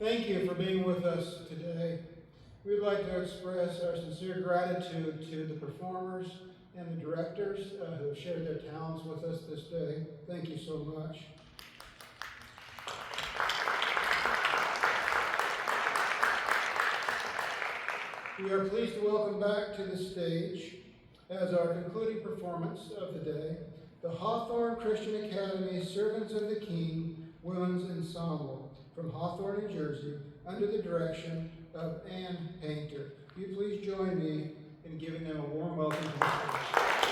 Thank you for being with us today. We'd like to express our sincere gratitude to the performers and the directors who have shared their talents with us this day. Thank you so much. We are pleased to welcome back to the stage, as our concluding performance of the day, the Hawthorne Christian Academy Servants of the King Women's Ensemble from Hawthorne, New Jersey, under the direction of Ann Painter. Will you please join me in giving them a warm welcome to the stage.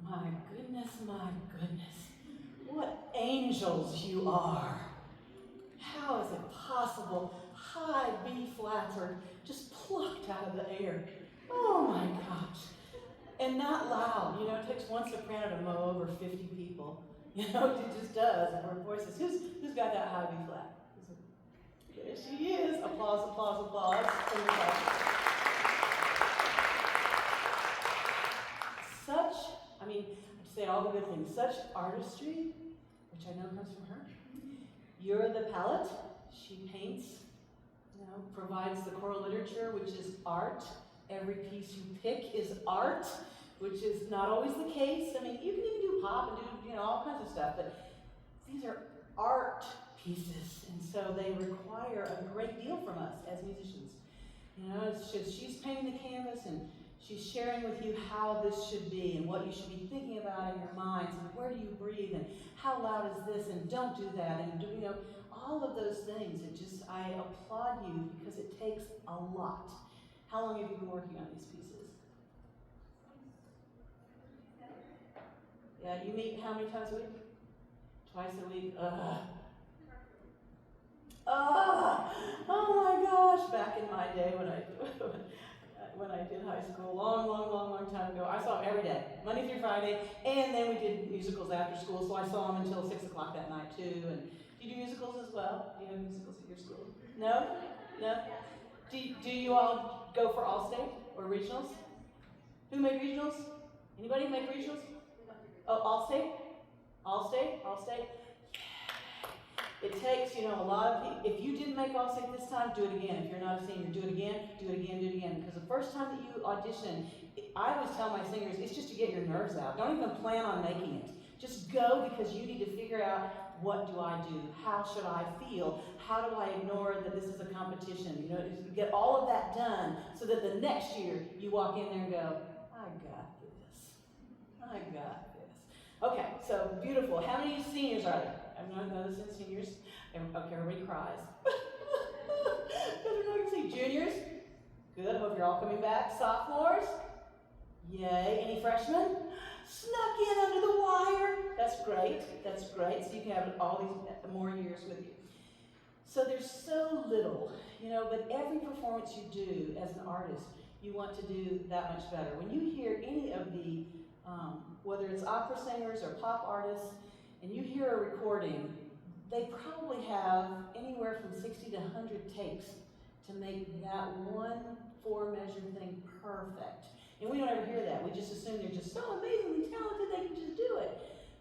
My goodness, my goodness. What angels you are. How is it possible? High B flats are just plucked out of the air. Oh my gosh. And not loud. You know, it takes one soprano to mow over 50 people. You know, it just does. And her voice is, who's got that high B flat? There she is. Applause, applause, applause. Say all the good things. Such artistry, which I know comes from her. You're the palette. She paints, provides the choral literature, which is art. Every piece you pick is art, which is not always the case. I mean, you can even do pop and do, all kinds of stuff, but these are art pieces, and so they require a great deal from us as musicians. It's just, she's painting the canvas, and she's sharing with you how this should be and what you should be thinking about in your minds, and where do you breathe, and how loud is this, and don't do that, and all of those things. I applaud you because it takes a lot. How long have you been working on these pieces? Yeah, you meet how many times a week? Twice a week? Oh my gosh! Back in my day when I did high school, long time ago, I saw them every day, Monday through Friday, and then we did musicals after school, so I saw them until 6 o'clock that night too. And do you do musicals as well? Do you have musicals at your school? No? No? Do you all go for All-State or regionals? Who made regionals? Anybody make regionals? Oh, All-State? All-State? All-State? It takes, a lot of people. If you didn't make All-State this time, do it again. If you're not a senior, do it again, do it again, do it again. Because the first time that you audition, I always tell my singers, it's just to get your nerves out. Don't even plan on making it. Just go because you need to figure out, what do I do? How should I feel? How do I ignore that this is a competition? Get all of that done so that the next year you walk in there and go, I got this. I got this. Okay, so beautiful. How many seniors are there? I've not noticed in seniors. Okay, everybody cries. Because we're not going to see juniors. Good, hope you're all coming back. Sophomores? Yay. Any freshmen? Snuck in under the wire. That's great. That's great. So you can have all these more years with you. So there's so little, but every performance you do as an artist, you want to do that much better. When you hear any of the, whether it's opera singers or pop artists, and you hear a recording, they probably have anywhere from 60 to 100 takes to make that one 4-measure thing perfect. And we don't ever hear that. We just assume they're just so amazingly talented they can just do it.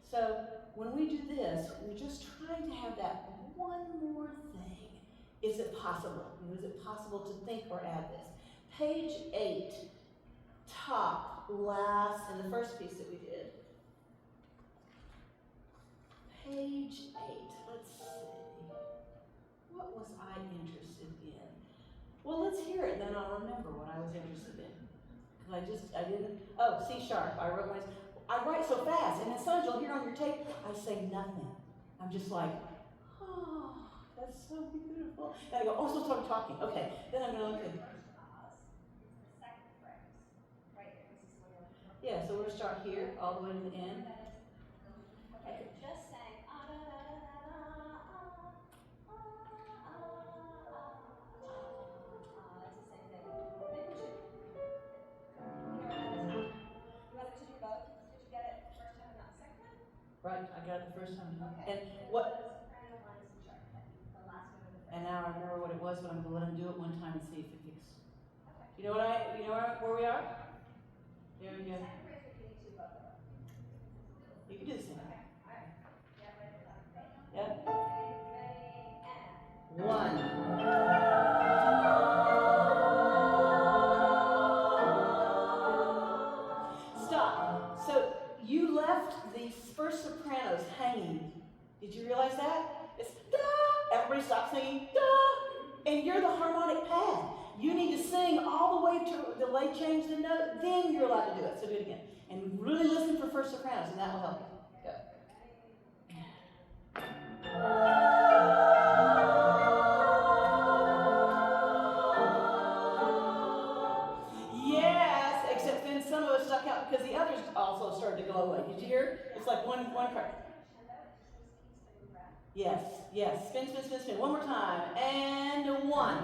So when we do this, we're just trying to have that one more thing. Is it possible? Is it possible to think or add this? Page 8, top, last, and the first piece that we did. Page 8, let's see. What was I interested in? Well, let's hear it, then I'll remember what I was interested in. Because I didn't, C sharp, I write so fast, and then sometimes you'll hear on your tape, I say nothing. I'm just like, oh, that's so beautiful. And I go, oh, so I'm talking. Okay, then I'm going to look at yeah, so we're going to start here, all the way to the end. Okay, just saying, it's the same thing. Maybe we should, you want to do both? Did you get it first time and not second time? Right, I got it the first time. Okay. And what? Soprano line is C sharp. The last one of the first. And now I remember what it was, but I'm going to let him do it one time and see if it gets. Okay. You know where we are? There we go. Second phrase, we need to both of them. You can do the same. Okay. All right. Yeah, ready for that. Yep. Ready, and. 1. Stop. So you left the first sopranos hanging. Did you realize that? It's da. Everybody stop singing da. And you're the harmonic pad. You need to sing all the way to the late change the note, then you're allowed to do it. So do it again. And really listen for first sopranos, and that will help you. Go. Yes, except then some of us stuck out because the others also also started to go away. Did you hear? It's like one crack. Yes, yes. Spin, spin, spin, spin. One more time. And one.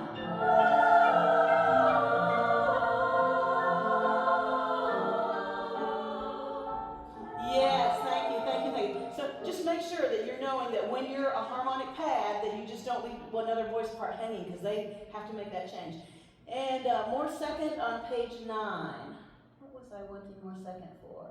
Yes, thank you, thank you, thank you. So just make sure that you're knowing that when you're a harmonic pad, that you just don't leave one other voice part hanging, because they have to make that change. And more second on page 9. What was I wanting more second for?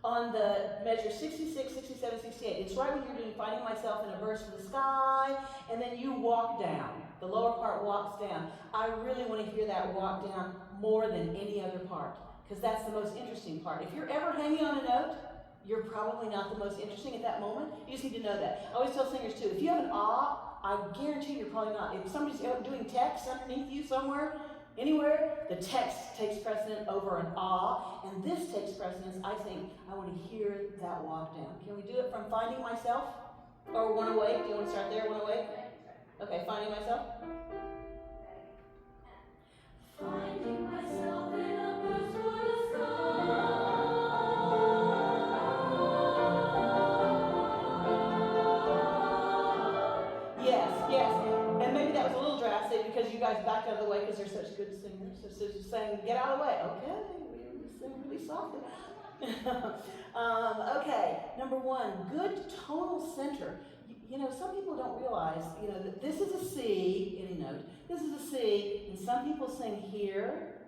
On the measure 66, 67, 68. It's right when you're doing Finding Myself in a Verse for the Sky, and then you walk down. The lower part walks down. I really want to hear that walk down more than any other part, because that's the most interesting part. If you're ever hanging on a note, you're probably not the most interesting at that moment. You just need to know that. I always tell singers too, if you have an ah, I guarantee you're probably not. If somebody's doing text underneath you somewhere, anywhere, the text takes precedent over an ah, and this takes precedence. I think I want to hear that walk down. Can we do it from Finding Myself? Or One Awake? Do you want to start there, One Awake? Okay, Finding Myself. Finding myself in a verse for the sky. Yes, yes. And maybe that was a little drastic because you guys backed out of the way because they're such good singers. So just saying, get out of the way. Okay, we sing really softly. Okay, number 1, good tonal center. You know, some people don't realize, you know, that this is a C, any note. This is a C, and some people sing here,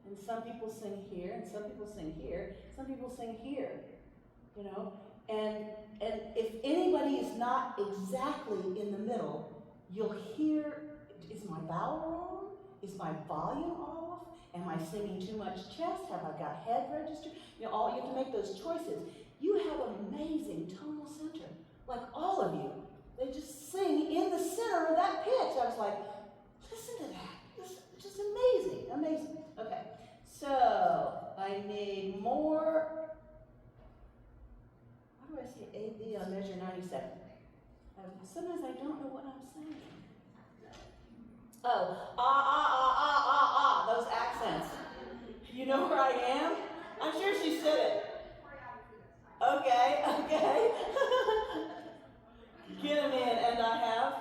and some people sing here, and some people sing here, some people sing here, you know. And if anybody is not exactly in the middle, you'll hear, is my vowel wrong? Is my volume off? Am I singing too much chest? Have I got head register? You know, you have to make those choices. You have amazing tonal center. Like all of you. They just sing in the center of that pitch. I was like, listen to that. It's just amazing, amazing. Okay, so I need more. Why do I say A-B on measure 97? Sometimes I don't know what I'm saying. Oh, those accents. You know where I am? I'm sure she said it. Okay, okay. Get them in, and I have.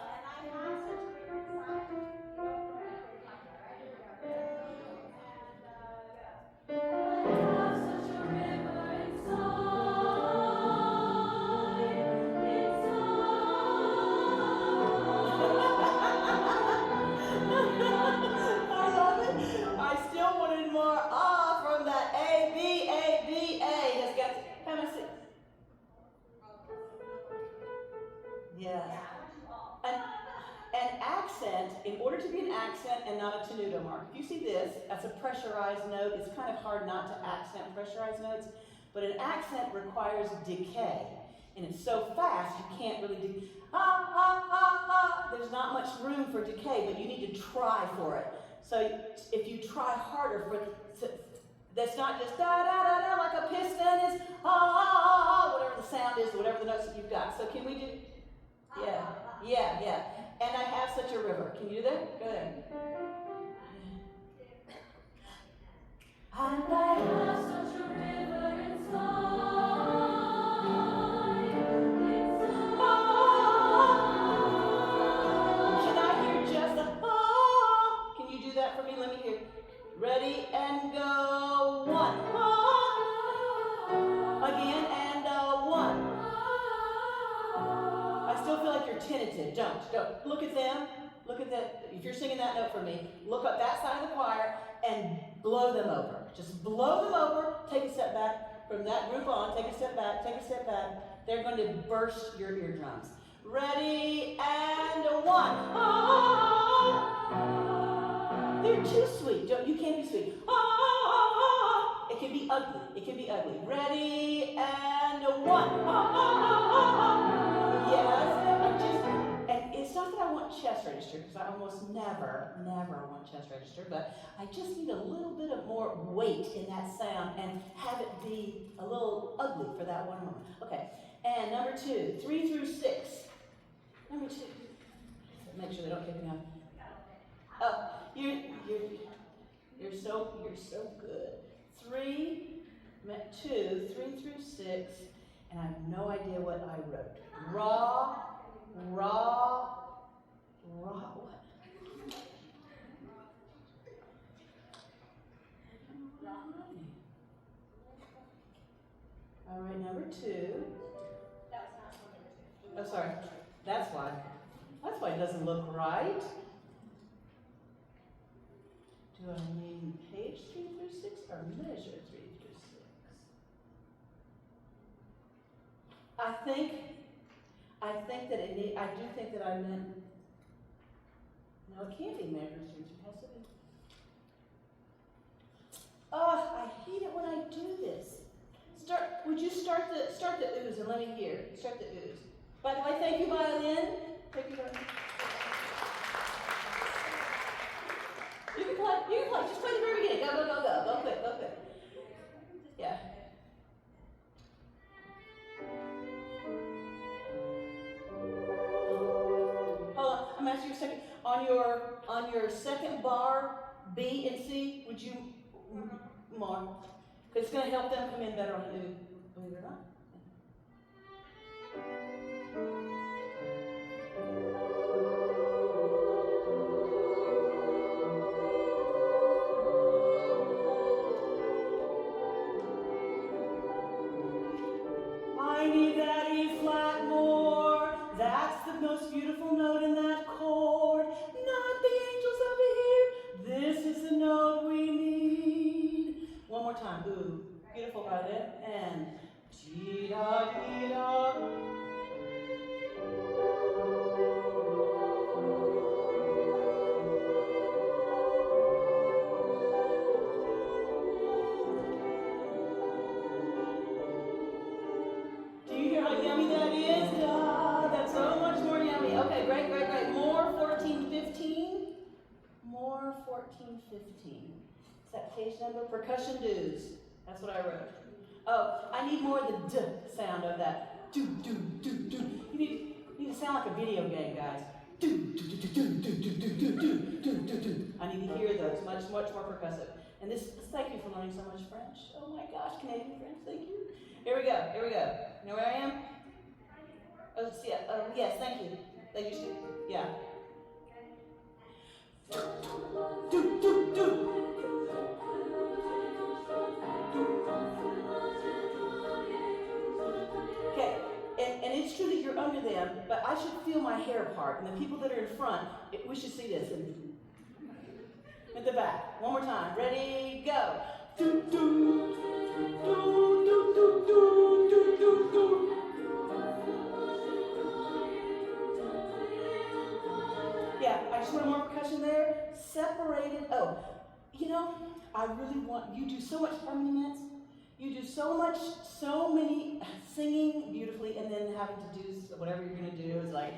Yes. An accent, in order to be an accent and not a tenuto mark. If you see this, that's a pressurized note. It's kind of hard not to accent pressurized notes, but an accent requires decay. And it's so fast, you can't really do, There's not much room for decay, but you need to try for it. So if you try harder for it, that's not just da-da-da-da like a piston, it's whatever the sound is, whatever the notes that you've got. So can we do, yeah. And I have such a river. Can you do that? Go there. And I have such a river inside. Can I hear just a Can you do that for me? Let me hear. Ready and go. 1. Again and 1. I still feel like you're tentative. Don't. Look at them. Look at that. If you're singing that note for me, look up that side of the choir and blow them over. Just blow them over. Take a step back from that group on. Take a step back. Take a step back. They're going to burst your eardrums. Ready and 1. They're too sweet. You can't be sweet. It can be ugly. It can be ugly. Ready and 1. Yes. And it's not that I want chest register, because I almost never want chest register, but I just need a little bit of more weight in that sound and have it be a little ugly for that one moment. Okay. And number 2, 3 through 6. Number 2. Make sure they don't kick me out. Oh, you're so good. 2, 3 through 6, and I have no idea what I wrote. Ra, what? All right, number 2. That was not song number 2. Oh, sorry. That's why. That's why it doesn't look right. Do I mean page 3 through 6 or measure 3 through 6? I think that it need. I do think that I meant. No, it can't be measure 3 through. It has to be. Oh, I hate it when I do this. Would you start the ooze and let me hear. Start the ooze. By the way, thank you, violin. Thank you, violin. You can play. Just play the very beginning. Go. Go quick. Yeah. Hold on. I'm asking you a second. On your second bar, B and C, would you mark? Because it's going to help them come in better on the ooze. Believe it or not. I need that E flat more. That's the most beautiful note in that chord. Not the angels over here. This is the note we need. One more time. Ooh, beautiful violin. And dee-da-dee-da. Do you hear how yummy that is? Ah, that's so much more yummy. Okay, great. More 14, 15. More 14, 15. Is that page number? Percussion do's. That's what I wrote. Oh, I need more of the d sound of that. Do. You need to sound like a video game, guys. Do. I need to hear those. Much more percussive. And this, thank you for learning so much French. Oh my gosh, Canadian French, thank you. Here we go. You know where I am? Oh, yes, thank you. Thank you, Steve. Yeah. Do. Okay, and it's true that you're under them, but I should feel my hair part, and the people that are in front, we should see this. At the back, one more time. Ready, go. Do. Yeah, I just want more percussion there. Separated. Oh, I really want, you do so much, how many minutes? You do so many singing beautifully, and then having to do whatever you're going to do is like,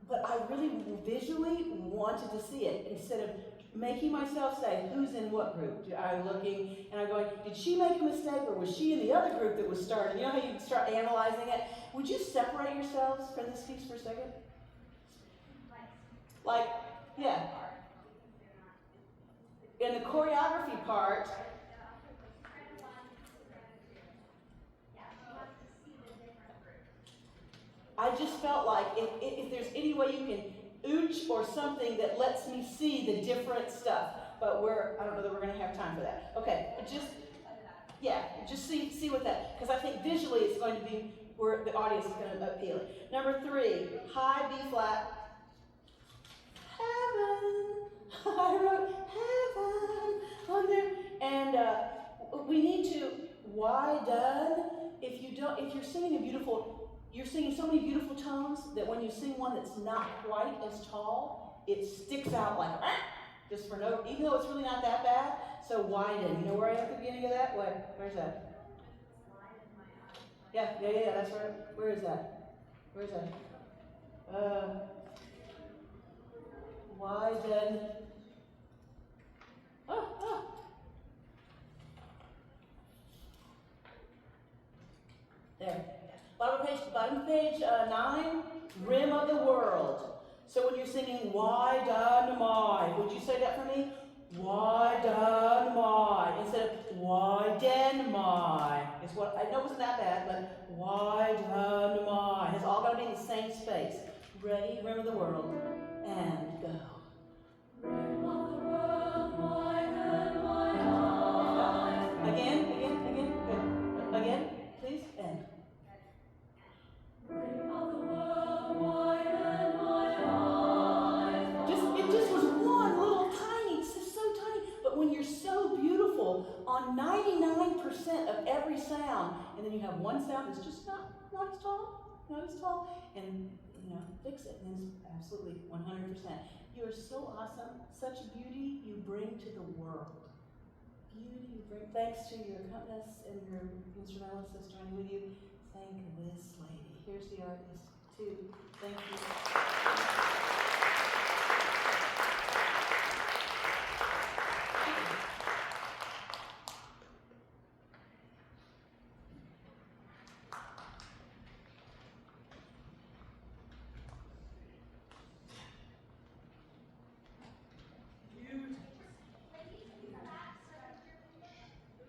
but I really visually wanted to see it instead of making myself say, who's in what group? I'm looking and I'm going, did she make a mistake or was she in the other group that was starting? You know how you start analyzing it? Would you separate yourselves from this piece for a second? Like, yeah. In the choreography part, I just felt like if there's any way you can ooch or something that lets me see the different stuff, but I don't know that we're going to have time for that. Okay, just see what that, because I think visually it's going to be where the audience is going to appeal it. Number 3, high B flat, heaven. I wrote heaven on there, and we need to, why done? If you're singing so many beautiful tones that when you sing one that's not quite as tall, it sticks out like, just for no, even though it's really not that bad. So widen. You know where I am at the beginning of that? Where's that? Yeah, that's right. Where is that? Widen. There. Bottom page 9, rim of the world. So when you're singing why done my, would you say that for me? Why done my, instead of widen my. It's what I know wasn't that bad, but widen my. It's all got to be in the same space. Ready, rim of the world, and go. Rim of the world, widen my eyes. Again, good. Again, please, and. Rim of the world, widen my eyes. It just was one little tiny, it's just so tiny. But when you're so beautiful on 99% of every sound, and then you have one sound that's just not as tall, and fix it, and it's absolutely 100%. You are so awesome, such beauty you bring to the world. Beauty you bring, thanks to your accompanist and your instrumentalist that's joining with you. Thank this lady. Here's the artist, too. Thank you.